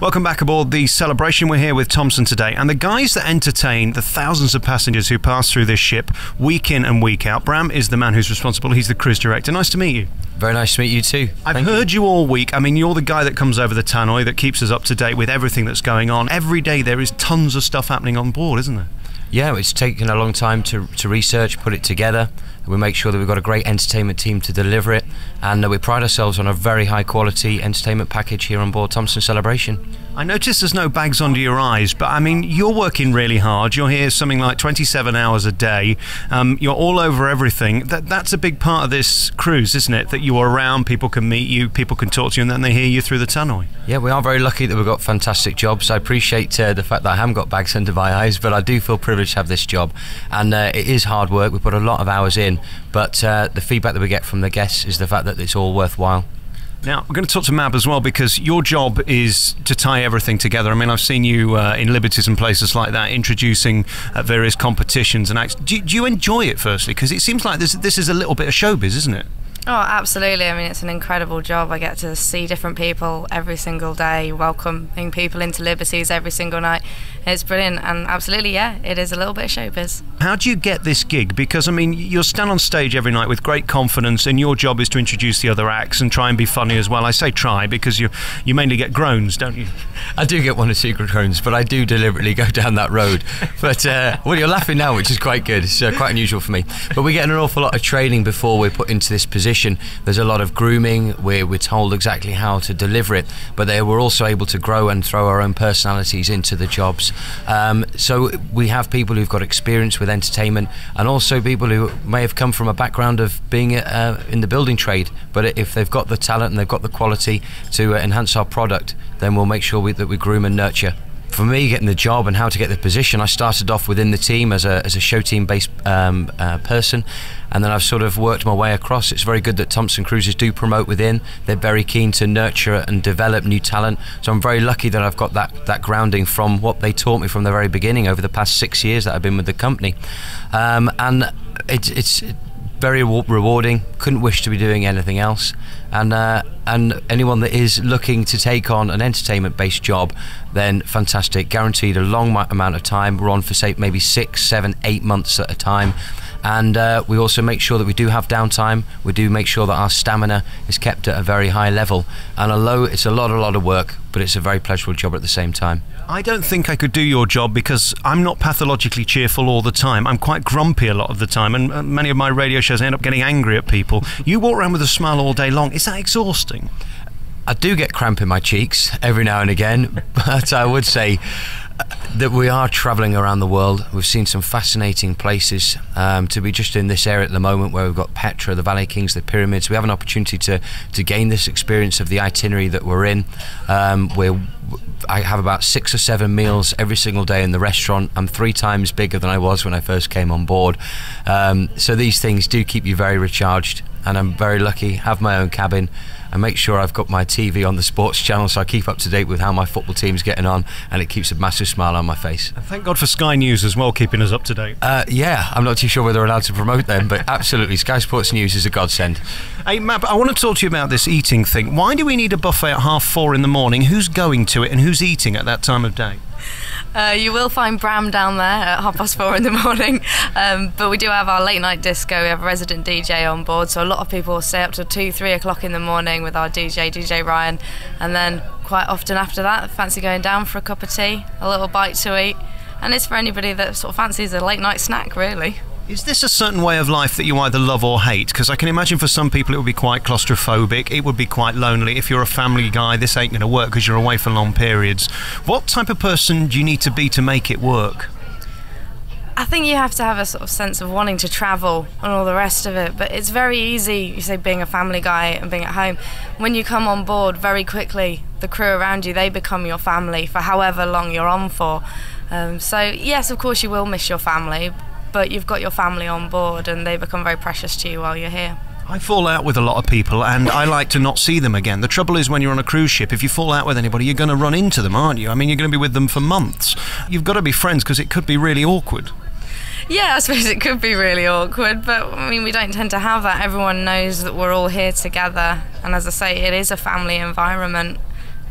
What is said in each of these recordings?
Welcome back aboard the Celebration. We're here with Thomson today, and the guys that entertain the thousands of passengers who pass through this ship week in and week out. Bram is the man who's responsible. He's the cruise director. Nice to meet you. Very nice to meet you too. I've heard you all week. I mean, you're the guy that comes over the tannoy, that keeps us up to date with everything that's going on. Every day there is tons of stuff happening on board, isn't there? Yeah, it's taken a long time to research, put it together. We make sure that we've got a great entertainment team to deliver it, and we pride ourselves on a very high quality entertainment package here on board Thomson Celebration. I noticed there's no bags under your eyes, but I mean, you're working really hard. You're here something like 27 hours a day. You're all over everything. That's a big part of this cruise, isn't it? That you're around, people can meet you, people can talk to you, and then they hear you through the tannoy. Yeah, we are very lucky that we've got fantastic jobs. I appreciate the fact that I haven't got bags under my eyes, but I do feel privileged to have this job. And it is hard work. We put a lot of hours in, but the feedback that we get from the guests is the fact that it's all worthwhile. Now, we're going to talk to Mab as well, because your job is to tie everything together. I mean, I've seen you in Liberties and places like that, introducing various competitions and acts. Do you enjoy it, firstly? Because it seems like this is a little bit of showbiz, isn't it? Oh, absolutely. I mean, it's an incredible job. I get to see different people every single day, welcoming people into Liberties every single night. It's brilliant, and absolutely, yeah, it is a little bit of showbiz. How do you get this gig? Because, I mean, you'll stand on stage every night with great confidence, and your job is to introduce the other acts and try and be funny as well. I say try because you mainly get groans, don't you? I do get one or two groans, but I do deliberately go down that road. But, well, you're laughing now, which is quite good. It's quite unusual for me. But we get an awful lot of training before we're put into this position. There's a lot of grooming. We're told exactly how to deliver it, but we're also able to grow and throw our own personalities into the jobs. So we have people who've got experience with entertainment, and also people who may have come from a background of being in the building trade, but if they've got the talent and they've got the quality to enhance our product, then we'll make sure that we groom and nurture. For me, getting the job and how to get the position, I started off within the team as a show team based person, and then I've sort of worked my way across. It's very good that Thomson Cruises do promote within. They're very keen to nurture and develop new talent, so I'm very lucky that I've got that grounding from what they taught me from the very beginning over the past 6 years that I've been with the company. And it's very rewarding. Couldn't wish to be doing anything else. And anyone that is looking to take on an entertainment-based job, then fantastic. Guaranteed a long amount of time. We're on for, say, maybe 6, 7, 8 months at a time. And we also make sure that we do have downtime. We do make sure that our stamina is kept at a very high level. And although it's a lot of work, but it's a very pleasurable job at the same time. I don't think I could do your job because I'm not pathologically cheerful all the time. I'm quite grumpy a lot of the time, and many of my radio shows end up getting angry at people. You walk around with a smile all day long. Is that exhausting? I do get cramp in my cheeks every now and again, but I would say that we are travelling around the world. We've seen some fascinating places. To be just in this area at the moment where we've got Petra, the Valley Kings, the pyramids, we have an opportunity to gain this experience of the itinerary that we're in. I have about 6 or 7 meals every single day in the restaurant. I'm 3 times bigger than I was when I first came on board. So these things do keep you very recharged, and I'm very lucky, have my own cabin. I make sure I've got my TV on the sports channel, so I keep up to date with how my football team's getting on, and it keeps a massive smile on my face. And thank God for Sky News as well, keeping us up to date. Yeah, I'm not too sure whether we're allowed to promote them, but absolutely, Sky Sports News is a godsend. Hey, Mab, I want to talk to you about this eating thing. Why do we need a buffet at 4:30 in the morning? Who's going to it, and who's eating at that time of day? You will find Bram down there at 4:30 in the morning, but we do have our late night disco. We have a resident DJ on board, so a lot of people stay up till 2, 3 o'clock in the morning with our DJ Ryan, and then quite often after that fancy going down for a cup of tea, a little bite to eat, and it's for anybody that sort of fancies a late night snack, really. Is this a certain way of life that you either love or hate? Because I can imagine for some people it would be quite claustrophobic, it would be quite lonely. If you're a family guy, this ain't going to work because you're away for long periods. What type of person do you need to be to make it work? I think you have to have a sort of sense of wanting to travel and all the rest of it, but it's very easy, you say, being a family guy and being at home. When you come on board, very quickly, the crew around you, they become your family for however long you're on for. So yes, of course you will miss your family, but you've got your family on board and they become very precious to you while you're here. I fall out with a lot of people and I like to not see them again. The trouble is when you're on a cruise ship, if you fall out with anybody, you're going to run into them, aren't you? I mean, you're going to be with them for months. You've got to be friends because it could be really awkward. Yeah, I suppose it could be really awkward, but I mean, we don't tend to have that. Everyone knows that we're all here together, and as I say, it is a family environment.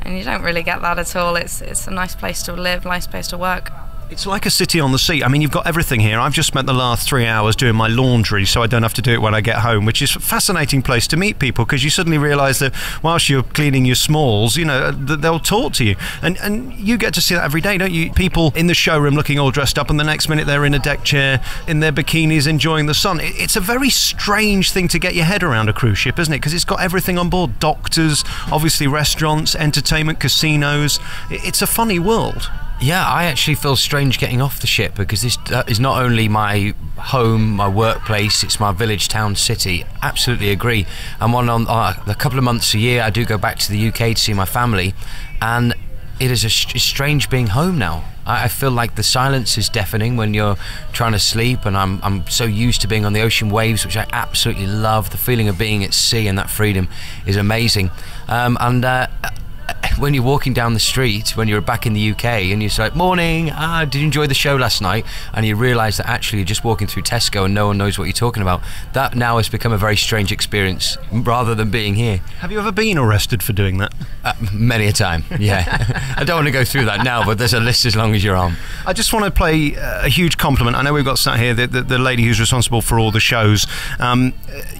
and you don't really get that at all. It's a nice place to live, nice place to work. It's like a city on the sea. I mean, you've got everything here. I've just spent the last 3 hours doing my laundry so I don't have to do it when I get home, which is a fascinating place to meet people, because you suddenly realise that whilst you're cleaning your smalls, you know, they'll talk to you. And you get to see that every day, don't you? People in the showroom looking all dressed up, and the next minute they're in a deck chair in their bikinis enjoying the sun. It's a very strange thing to get your head around, a cruise ship, isn't it? Because it's got everything on board. Doctors, obviously restaurants, entertainment, casinos. It's a funny world. Yeah, I actually feel strange getting off the ship, because this is not only my home, my workplace, it's my village, town, city. Absolutely agree. And a couple of months a year, I do go back to the UK to see my family, and it is it's strange being home now. I feel like the silence is deafening when you're trying to sleep, and I'm so used to being on the ocean waves, which I absolutely love. The feeling of being at sea and that freedom is amazing. When you're walking down the street, when you're back in the UK, and you're like, morning, did you enjoy the show last night? And you realise that actually you're just walking through Tesco and no one knows what you're talking about. That now has become a very strange experience, rather than being here. Have you ever been arrested for doing that? Many a time, yeah. I don't want to go through that now, but there's a list as long as your arm. I just want to play a huge compliment. I know we've got sat here the lady who's responsible for all the shows.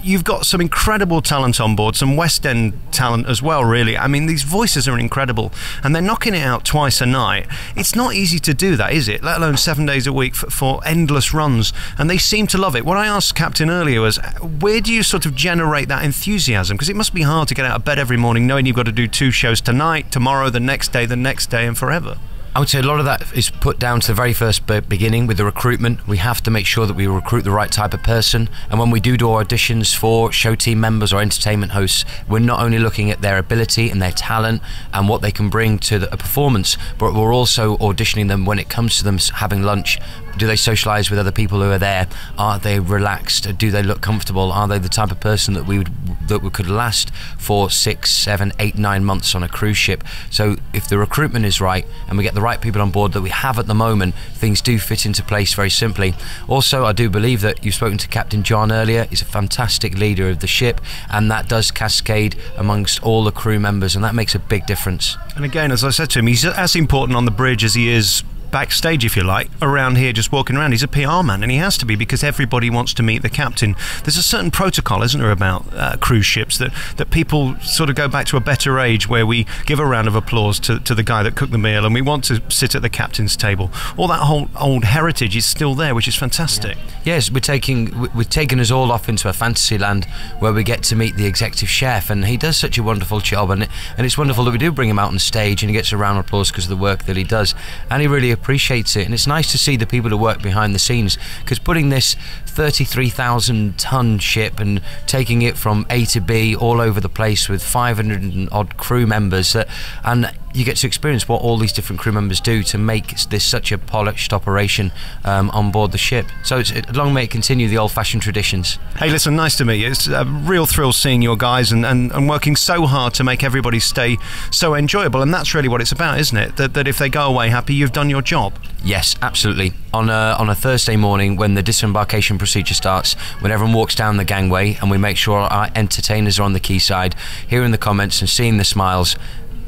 You've got some incredible talent on board, some West End talent as well, really. I mean, these voices are incredible, and they're knocking it out twice a night. It's not easy to do that, is it? Let alone 7 days a week for endless runs, and they seem to love it. What I asked Captain earlier was, where do you sort of generate that enthusiasm? Because it must be hard to get out of bed every morning knowing you've got to do 2 shows tonight, tomorrow, the next day, and forever. I would say a lot of that is put down to the very first beginning with the recruitment. We have to make sure that we recruit the right type of person, and when we do auditions for show team members or entertainment hosts, we're not only looking at their ability and their talent and what they can bring to a performance, but we're also auditioning them when it comes to them having lunch. Do they socialise with other people who are there? Are they relaxed? Do they look comfortable? Are they the type of person that we could last for 6, 7, 8, 9 months on a cruise ship? So if the recruitment is right and we get the right people on board that we have at the moment, things do fit into place very simply. Also, I do believe that you've spoken to Captain John earlier. He's a fantastic leader of the ship, and that does cascade amongst all the crew members, and that makes a big difference. And again, as I said to him, he's as important on the bridge as he is backstage, if you like, around here just walking around. He's a PR man, and he has to be, because everybody wants to meet the captain. There's a certain protocol, isn't there, about cruise ships, that people sort of go back to a better age, where we give a round of applause to the guy that cooked the meal, and we want to sit at the captain's table. All that whole old heritage is still there, which is fantastic. Yes, we're taking us all off into a fantasy land where we get to meet the executive chef, and he does such a wonderful job, and it's wonderful that we do bring him out on stage and he gets a round of applause because of the work that he does, and he really appreciates it. And it's nice to see the people who work behind the scenes, because putting this 33,000 ton ship and taking it from A to B all over the place with 500 and odd crew members, and you get to experience what all these different crew members do to make this such a polished operation on board the ship. So long may it continue the old-fashioned traditions. Hey, listen, nice to meet you. It's a real thrill seeing your guys and working so hard to make everybody stay so enjoyable, and that's really what it's about, isn't it? That if they go away happy, you've done your job. Yes, absolutely. On a Thursday morning, when the disembarkation procedure starts, when everyone walks down the gangway and we make sure our entertainers are on the quayside, hearing the comments and seeing the smiles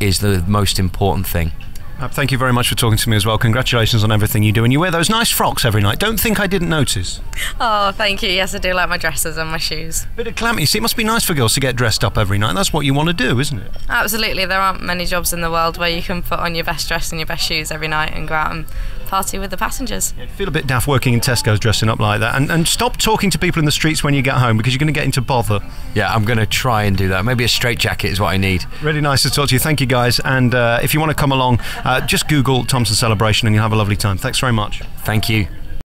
is the most important thing. Thank you very much for talking to me as well. Congratulations on everything you do. And you wear those nice frocks every night. Don't think I didn't notice. Oh, thank you. Yes, I do like my dresses and my shoes. Bit of clammy. See, it must be nice for girls to get dressed up every night. That's what you want to do, isn't it? Absolutely. There aren't many jobs in the world where you can put on your best dress and your best shoes every night and go out and party with the passengers. Yeah, feel a bit daft working in Tesco's dressing up like that. And stop talking to people in the streets when you get home, because you're going to get into bother. Yeah, I'm going to try and do that. Maybe a straitjacket is what I need. Really nice to talk to you. Thank you, guys. And if you want to come along, just Google Thomson Celebration and you'll have a lovely time. Thanks very much. Thank you.